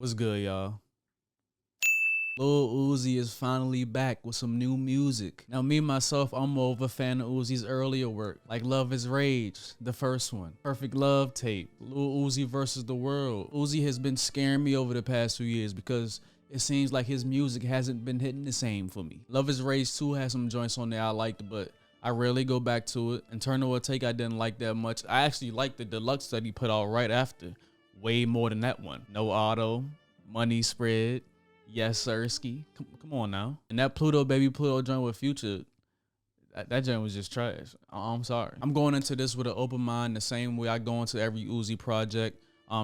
What's good, y'all? Lil Uzi is finally back with some new music. Now, me, myself, I'm more of a fan of Uzi's earlier work, like Love is Rage, the first one, Perfect Love Tape, Lil Uzi versus the World. Uzi has been scaring me over the past few years because it seems like his music hasn't been hitting the same for me. Love is Rage 2 has some joints on there I liked, but I rarely go back to it. Internal Take I didn't like that much. I actually liked the deluxe that he put out right after, way more than that one. No Auto, Money Spread, Yes Sirski. Come on now. And that Pluto Baby Pluto joint with Future, that joint was just trash. I'm sorry. I'm going into this with an open mind the same way I go into every Uzi project.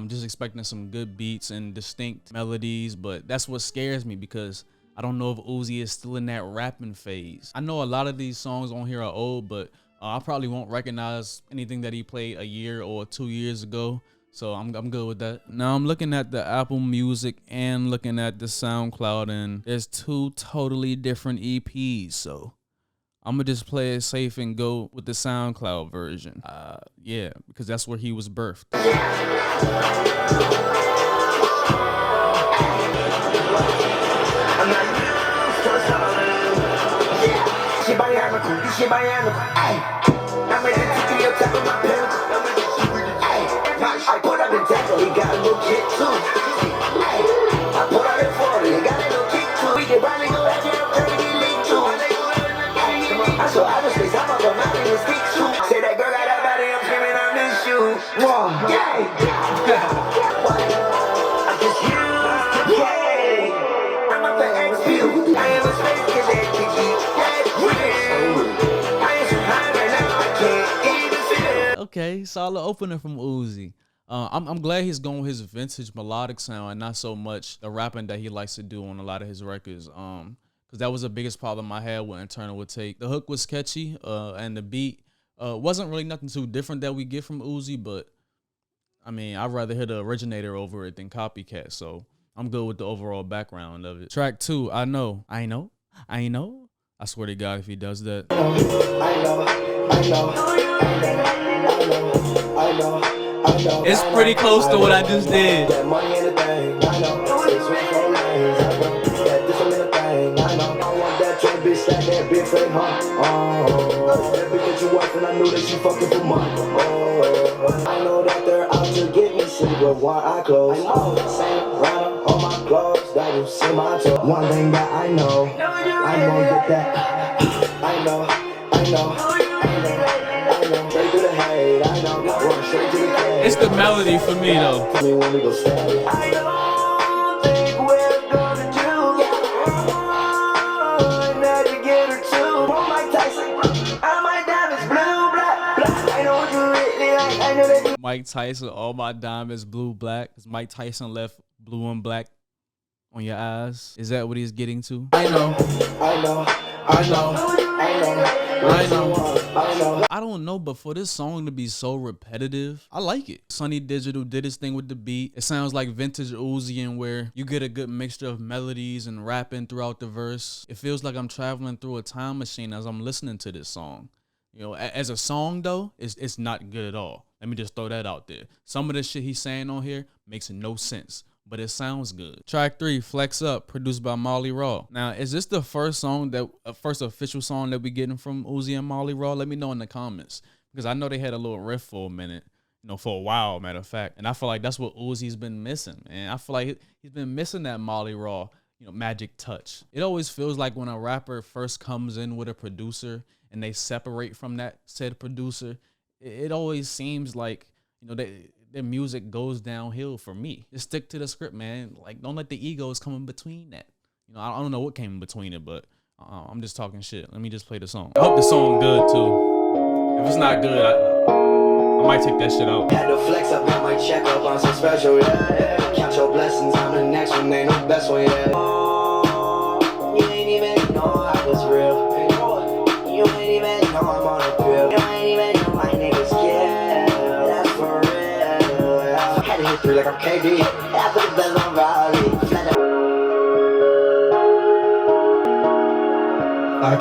Just expecting some good beats and distinct melodies, but that's what scares me because I don't know if Uzi is still in that rapping phase. I know a lot of these songs on here are old, but I probably won't recognize anything that he played a year or 2 years ago. So I'm good with that. Now I'm looking at the Apple Music and looking at the SoundCloud, and there's two totally different EPs. So I'm gonna just play it safe and go with the SoundCloud version. Yeah, because that's where he was birthed. I put up in tackle, he got a little kick too. I put up in 40, he got a little kick too. We can probably go out there, turn it leak too. I saw outer space, I'm up on mountain and stick too. Say that girl got that body, I'm screaming on this shoe. Whoa, yeah. I just used to play. I'm up at X view. I am a space kid that can keep that real. I ain't so high right now, I can't even feel. Okay, solid opener from Uzi. I'm glad he's going with his vintage melodic sound and not so much the rapping that he likes to do on a lot of his records. Because that was the biggest problem I had with Internal Take. The hook was catchy, and the beat wasn't really nothing too different that we get from Uzi, but I mean, I'd rather hear the originator over it than copycat, so I'm good with the overall background of it. Track 2, I know. I swear to God if he does that. It's pretty close to what I just did. I know that they're out to get me, see, but one eye closed. Same round on my clothes, that you see my toe. One thing that I know get that. I know. Straight to the hate, I know. Run straight to the cage. It's the melody for me though. I mean, when we go stay. I don't think we're gonna do that to get her too. Oh, Mike Tyson, all my diamonds blue, black. I know what you really like, I know that. Mike Tyson, all my diamonds blue, black. Cause Mike Tyson left blue and black on your eyes. Is that what he's getting to? I don't know, but for this song to be so repetitive, I like it. Sonny Digital did his thing with the beat. It sounds like vintage Uzi, and where you get a good mixture of melodies and rapping throughout the verse. It feels like I'm traveling through a time machine as I'm listening to this song. You know, as a song though, it's not good at all. Let me just throw that out there. Some of the shit he's saying on here makes no sense, but it sounds good. Track 3, Flex Up, produced by Maaly Raw. Now, is this the first official song that we getting from Uzi and Maaly Raw? Let me know in the comments, because I know they had a little riff for a minute, for a while, matter of fact. And I feel like that's what Uzi's been missing. And I feel like he's been missing that Maaly Raw, magic touch. It always feels like when a rapper first comes in with a producer and they separate from that said producer, it always seems like, their music goes downhill for me. Just stick to the script, man. Like, don't let the egos come in between that. I don't know what came in between it, but I'm just talking shit. Let me just play the song. I hope the song good too. If it's not good, I might take that shit out. Had to flex up, I might check up on some special, yeah. Count your blessings, I'm the next one, ain't no best one, yeah. Oh, you ain't even know I was real. You ain't even know I'm on a thrill. You ain't even know my niggas care. That's for real. Had to hit 3 like I'm KD. I put the best on Raleigh. I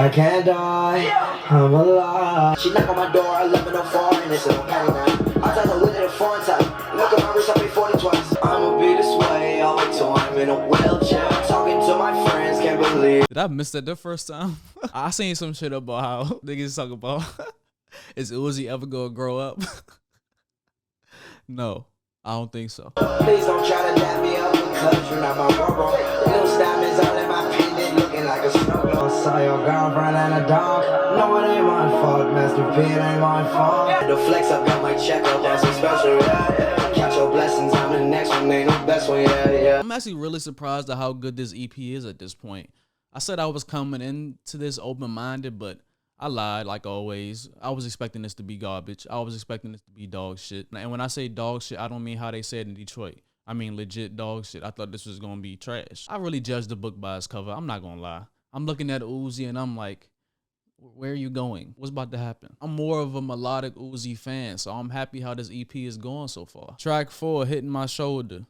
can't die, I'm alive. She knock on my door, 11:04, and it's a patty night. I tell her with it a foreign time. Look at my wrist, I be 40 twice. I'm wheelchair. Talking to my friends, can't believe. Did I miss that the first time? I seen some shit about how niggas talk about is Uzi ever gonna grow up? No, I don't think so. Please don't try to dap me up because you're not my bro. Little diamonds all in my pendant, looking like a snow globe. I saw your girlfriend and a dog. No, it ain't my fault, Master P, it ain't my fault. The flex up got my check up on some special, yeah. Count your blessings, I'm the next one, ain't no best one, yeah. I'm actually really surprised at how good this EP is at this point. I said I was coming into this open-minded, but I lied like always. I was expecting this to be garbage. I was expecting this to be dog shit. And when I say dog shit, I don't mean how they say it in Detroit. I mean legit dog shit. I thought this was gonna be trash. I really judged the book by its cover. I'm not gonna lie. I'm looking at Uzi and I'm like, where are you going? What's about to happen? I'm more of a melodic Uzi fan, so I'm happy how this EP is going so far. Track 4, Hitting My Shoulder.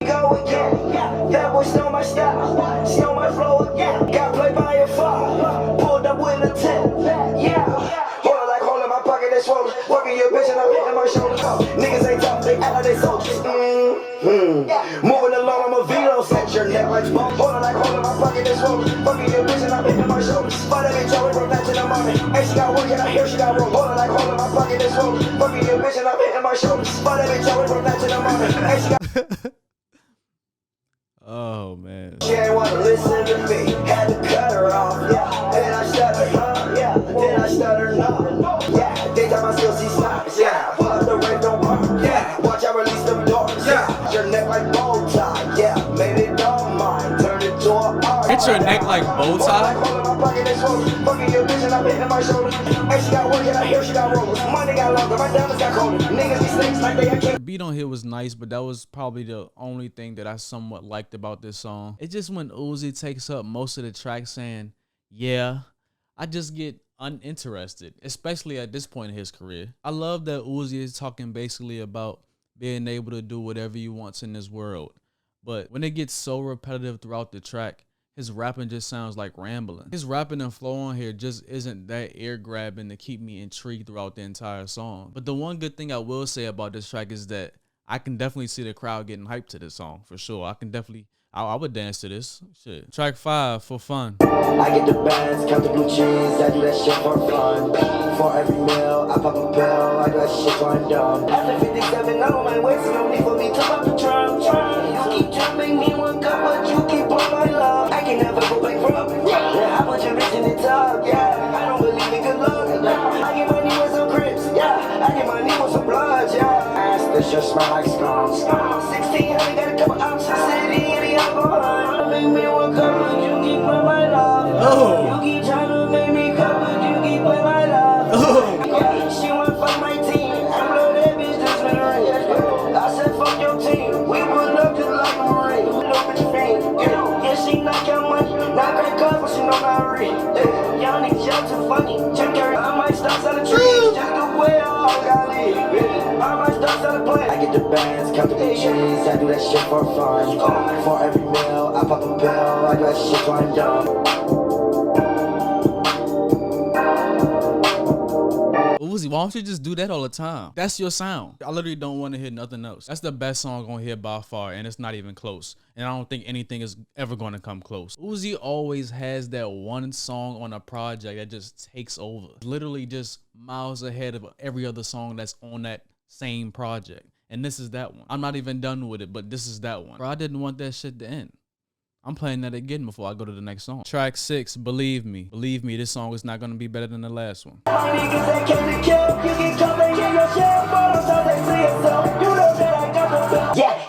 Go again, yeah. That boy stole my style, stole my flow again. Got played by a fire, pulled up with a 10, yeah. Hold on like hole in my pocket, they swollen. Working your bitch and I'm hitting my shoulder. Niggas ain't tough, they act like they soldiers. Moving along, I'm a velo, set your neck like bone. Hold on like hole in my pocket, they swollen. Working your bitch and I'm hitting my shoulders. Fight that bitch over from night to the morning. And she got work and I hear she got roll. Hold on like hole in my pocket, they swollen. Working your bitch and I'm hitting my shoulders. Fight that bitch over from night to the morning. And she got Oh man. she ain't wanna listen to me, had to cut her off, yeah. Then I stuttered, yeah. Then I stuttered, no, yeah. Daytime I still see signs, yeah. Pull up the red, don't work, yeah. Watch I release them doors, yeah. Your neck like bow tie, yeah. Maybe don't mind, turn it to a art. Hit your neck like bow tie? Fucking your bitch and I'm hitting my shoulder. And she got work and I hear she got rollers. Money got longer, my diamonds got colder. Niggas be snakes like they can't. The beat on here was nice, but that was probably the only thing that I somewhat liked about this song. It's just when Uzi takes up most of the track saying, yeah, I just get uninterested, especially at this point in his career. I love that Uzi is talking basically about being able to do whatever you want in this world. But when it gets so repetitive throughout the track, his rapping just sounds like rambling. His rapping and flow on here just isn't that ear grabbing to keep me intrigued throughout the entire song. But the one good thing I will say about this track is that I can definitely see the crowd getting hyped to this song for sure. I would dance to this shit. Track 5, For Fun. I get the bands, count the blue cheese, I do that shit for fun. For every meal, I pop a pill, I do that shit so I'm dumb. After 57, I'm on my way, so no need for me to pop the drum. You keep trying to make me one cup, but you keep on my love. I can never go back from, yeah. I put your bitch in the tub, yeah. I don't believe in good luck, I get money with some grips, yeah. I get money with some blood, yeah. Ass that shit smell like skunks. 16, I got a couple ounces, city in the alcohol. Make me one cup, but you keep on my love. Oh. You keep trying to make me cup, but you keep on my love. Oh. Yeah, she want fuck my team. I blow that bitch just with a ring. I said fuck your team. We pull up just like a marine. Little bitch fiend. Yeah, she knock your money. Not that cup, but she know my ring. Y'all niggas, y'all too funny. Check her, I might start selling trees. Just the way I all got leave. I might start selling plants. I get the bands, count the blue cheese. I do that shit for fun. For every meal, I pop a pill. I do that shit so I'm dumb. Uzi, why don't you just do that all the time? That's your sound. I literally don't want to hear nothing else. That's the best song on here by far, and it's not even close. And I don't think anything is ever going to come close. Uzi always has that one song on a project that just takes over. Literally just miles ahead of every other song that's on that same project. And this is that one. I'm not even done with it, but this is that one. Bro, I didn't want that shit to end. I'm playing that again before I go to the next song. Track 6, Believe Me. Believe me, this song is not going to be better than the last one.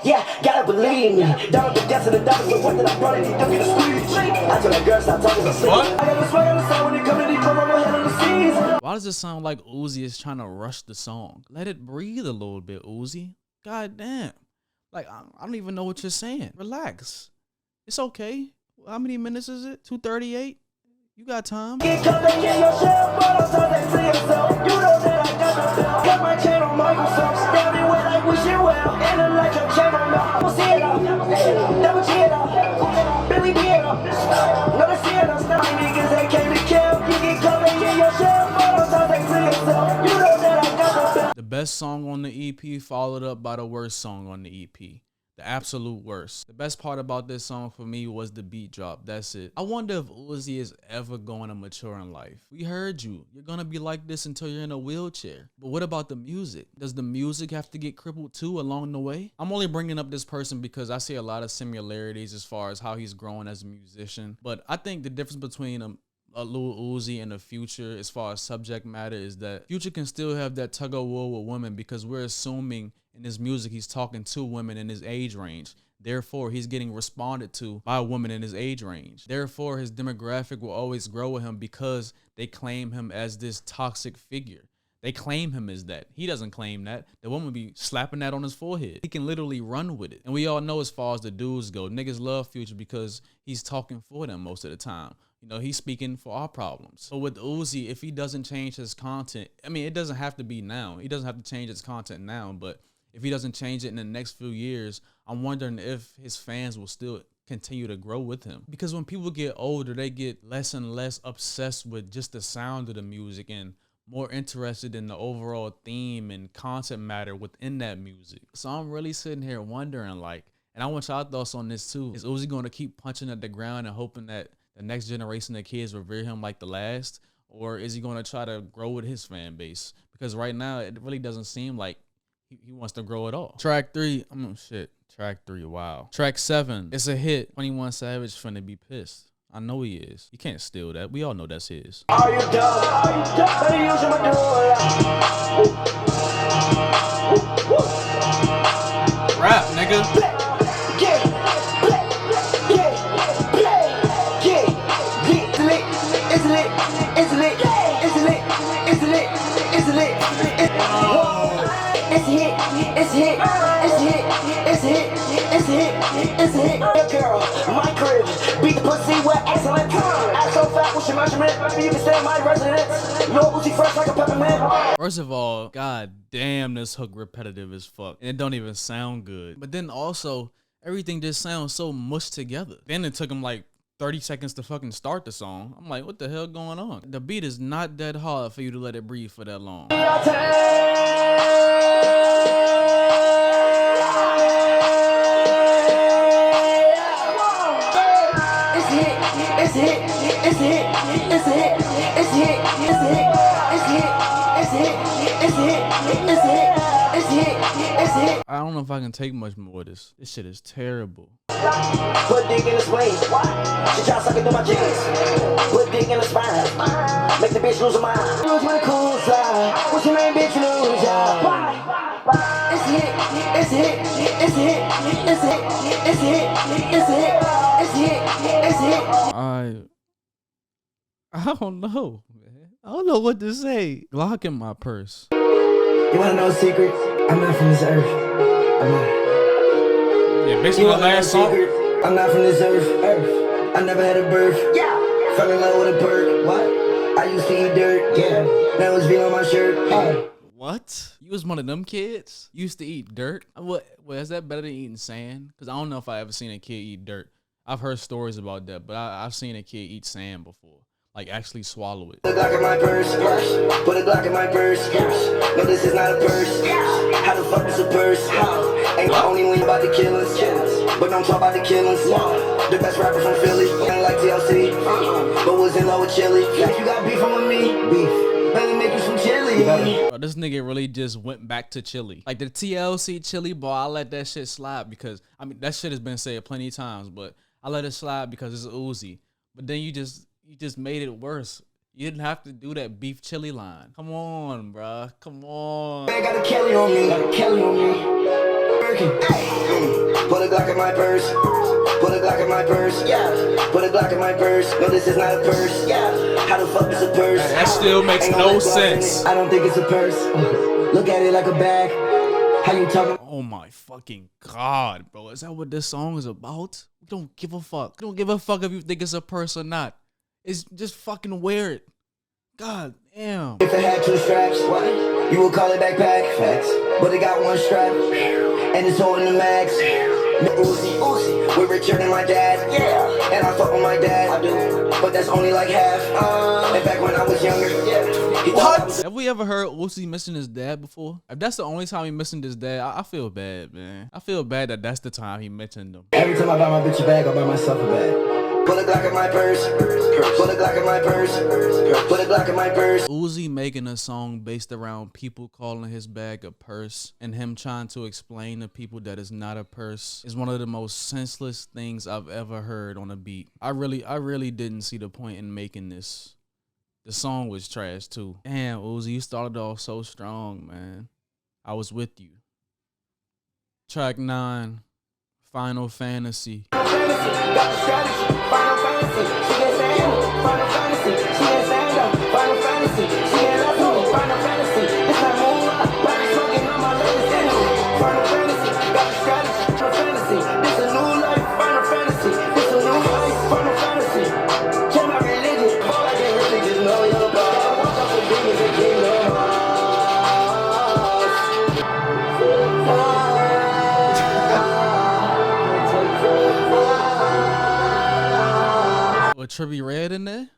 Yeah, gotta believe me. Down the depths of the darkness, but what did I run in? Look at the streets. I told that girl stop talking so sleep. I got the swag on the side when they come in, they come on my head on the seas. Why does it sound like Uzi is trying to rush the song? Let it breathe a little bit, Uzi. God damn. Like, I don't even know what you're saying. Relax. It's okay. How many minutes is it? 2:38? You got time. The best song on the EP followed up by the worst song on the EP. The absolute worst. The best part about this song for me was the beat drop. That's it. I wonder if Uzi is ever going to mature in life. We heard you. You're going to be like this until you're in a wheelchair. But what about the music? Does the music have to get crippled too along the way? I'm only bringing up this person because I see a lot of similarities as far as how he's growing as a musician. But I think the difference between a Lil Uzi and the Future as far as subject matter is that Future can still have that tug of war with women because we're assuming in his music he's talking to women in his age range. Therefore, he's getting responded to by a woman in his age range. Therefore, his demographic will always grow with him because they claim him as this toxic figure. They claim him as that. He doesn't claim that. The woman be slapping that on his forehead. He can literally run with it. And we all know as far as the dudes go, niggas love Future because he's talking for them most of the time. You know, he's speaking for our problems. So with Uzi, if he doesn't change his content, I mean, it doesn't have to be now. He doesn't have to change his content now, but if he doesn't change it in the next few years, I'm wondering if his fans will still continue to grow with him. Because when people get older, they get less and less obsessed with just the sound of the music and more interested in the overall theme and content matter within that music. So I'm really sitting here wondering, like, and I want y'all thoughts on this too. Is Uzi going to keep punching at the ground and hoping that the next generation of kids revere him like the last? Or is he going to try to grow with his fan base? Because right now, it really doesn't seem like he wants to grow at all. Track 3, Track 3, wow. Track 7, it's a hit. 21 Savage finna be pissed. I know he is. You can't steal that. We all know that's his. Are you dumb? Are you dumb? Better use your medulla. Rap, nigga. It's a hit. Girl, my crib, beat the pussy with excellence. Ass so fat, what's your measurement? You can stay in my residence. Lil Uzi fresh like a peppermint. First of all, god damn, this hook repetitive as fuck. And it don't even sound good. But then also, everything just sounds so mushed together. Then it took him like 30 seconds to fucking start the song. I'm like, what the hell going on? The beat is not that hard for you to let it breathe for that long. I don't know if I can take much more of this. This shit is terrible. Put dick in the spleen. She try sucking through my jeans. Put dick in the spine. Make the bitch lose her mind. Lose my cool side. What's your name, bitch? Lose ya. It's hit. It's hit. It's hit. It's hit. It's hit. It's hit. It's hit. It's hit. I don't know, man. I don't know what to say. Glock in my purse. You wanna know a secret? I'm not from this earth. I'm not. Yeah, basically the last song. I'm not from this earth. I never had a birth. Yeah. Fell in love with a bird. What? I used to eat dirt. Yeah. Now it's veal on my shirt. Hey. What? You was one of them kids? You used to eat dirt? What? Well, is that better than eating sand? Because I don't know if I ever seen a kid eat dirt. I've heard stories about that, but I've seen a kid eat sand before. Like actually swallow it. Put a Glock in my purse. Put a Glock in my purse. No, this is not a purse. How the fuck is a purse? Ain't the only one about the killings, but don't talk about the killings. The best rapper from Philly, ain't like TLC, but was in love with Chili. If you got beef with me, beef. Better make you some chili. Bro, this nigga really just went back to Chili. Like the TLC Chili, boy, I let that shit slide because, I mean, that shit has been said plenty of times, but I let it slide because it's Uzi. But then you just made it worse. You didn't have to do that beef chili line. Come on, bruh. Come on. I got a Kelly on me. Got a Kelly on me. Put a Glock in my purse. Put a Glock in my purse. Yeah. Put a Glock in my purse. No, this is not a purse. Yeah. How the fuck is a purse? That still makes no sense. I don't think it's a purse. Look at it like a bag. How you talking? Oh my fucking god, bro. Is that what this song is about? We don't give a fuck. We don't give a fuck if you think it's a purse or not. It's just fucking wear it. God damn. If it had two straps, what? You would call it backpack. Facts. But it got one strap. And it's holding the max. Uzi, we're richer than my dad. Yeah. And I fuck with my dad. I do. But that's only like half. And back when I was younger, yeah, Have we ever heard Uzi missing his dad before? If that's the only time he missing his dad, I feel bad, man. I feel bad that that's the time he mentioned him. Every time I buy my bitch a bag, I buy myself a bag. Put a Glock in my purse. Put a Glock in my purse. Put a Glock in my purse. Uzi making a song based around people calling his bag a purse and him trying to explain to people that it's not a purse is one of the most senseless things I've ever heard on a beat. I really didn't see the point in making this. The song was trash too. Damn, Uzi, you started off so strong, man. I was with you. Track 9, Final Fantasy. Got the strategy. Final Fantasy. She gets handle. Final Fantasy. She gets handle. Final Fantasy. She ain't left me. Final Fantasy. It's not moonlight. Body smoking on my latest energy. Final Fantasy. Got the strategy. Final Fantasy. This a new life. Final Fantasy. This a new life. Final Fantasy. Change my religion. All I can really just know your God. Watch out for demons and kingdom hearts. With Trippie Redd in there?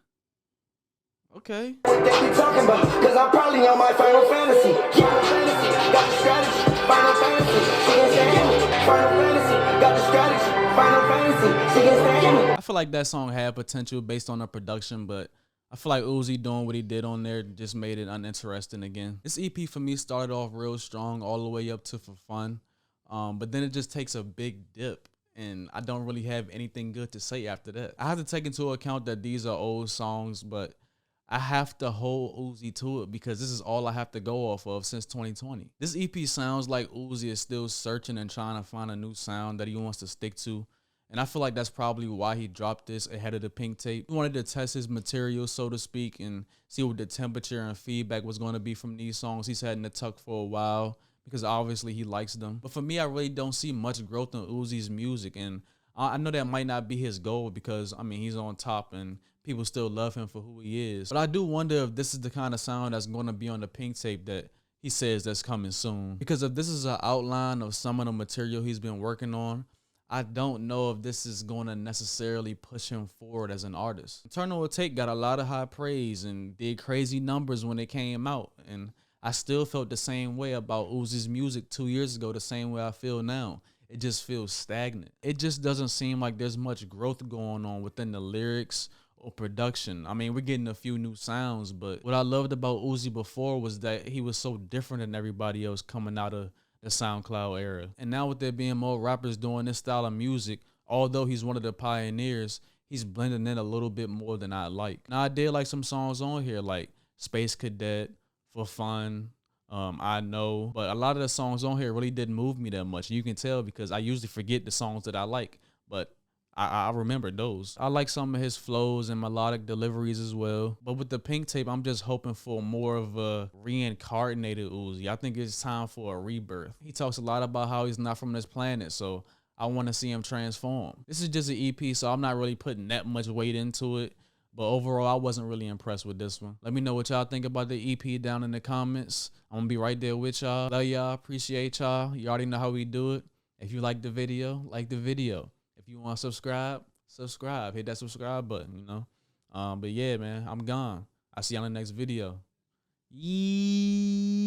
Okay. What they be talking about? Cause I'm probably on my Final Fantasy. Final Fantasy, got the strategy. Final Fantasy, she gets handle. Final Fantasy, got the strategy. Final Fantasy, she gets handle. I feel like that song had potential based on the production, but I feel like Uzi doing what he did on there just made it uninteresting again. This EP for me started off real strong all the way up to For Fun, but then it just takes a big dip. And I don't really have anything good to say after that. I have to take into account that these are old songs, but I have to hold Uzi to it because this is all I have to go off of since 2020. This EP sounds like Uzi is still searching and trying to find a new sound that he wants to stick to. And I feel like that's probably why he dropped this ahead of the Pink Tape. He wanted to test his material, so to speak, and see what the temperature and feedback was going to be from these songs he's had in the tuck for a while, because obviously he likes them. But for me, I really don't see much growth in Uzi's music. And I know that might not be his goal because, I mean, he's on top and people still love him for who he is. But I do wonder if this is the kind of sound that's going to be on the Pink Tape that he says that's coming soon. Because if this is an outline of some of the material he's been working on, I don't know if this is going to necessarily push him forward as an artist. Eternal Take got a lot of high praise and did crazy numbers when it came out. And I still felt the same way about Uzi's music 2 years ago, the same way I feel now. It just feels stagnant. It just doesn't seem like there's much growth going on within the lyrics or production. I mean, we're getting a few new sounds, but what I loved about Uzi before was that he was so different than everybody else coming out of the SoundCloud era. And now with there being more rappers doing this style of music, although he's one of the pioneers, he's blending in a little bit more than I like. Now, I did like some songs on here like Space Cadet, For Fun, I Know, but a lot of the songs on here really didn't move me that much. You can tell because I usually forget the songs that I like, but I remember those. I like some of his flows and melodic deliveries as well. But with the Pink Tape, I'm just hoping for more of a reincarnated Uzi. I think it's time for a rebirth. He talks a lot about how he's not from this planet, so I want to see him transform. This is just an EP, so I'm not really putting that much weight into it. But overall, I wasn't really impressed with this one. Let me know what y'all think about the EP down in the comments. I'm going to be right there with y'all. Love y'all. Appreciate y'all. You already know how we do it. If you like the video, like the video. If you want to subscribe, subscribe. Hit that subscribe button, you know. But yeah, man, I'm gone. I'll see y'all in the next video. Yee.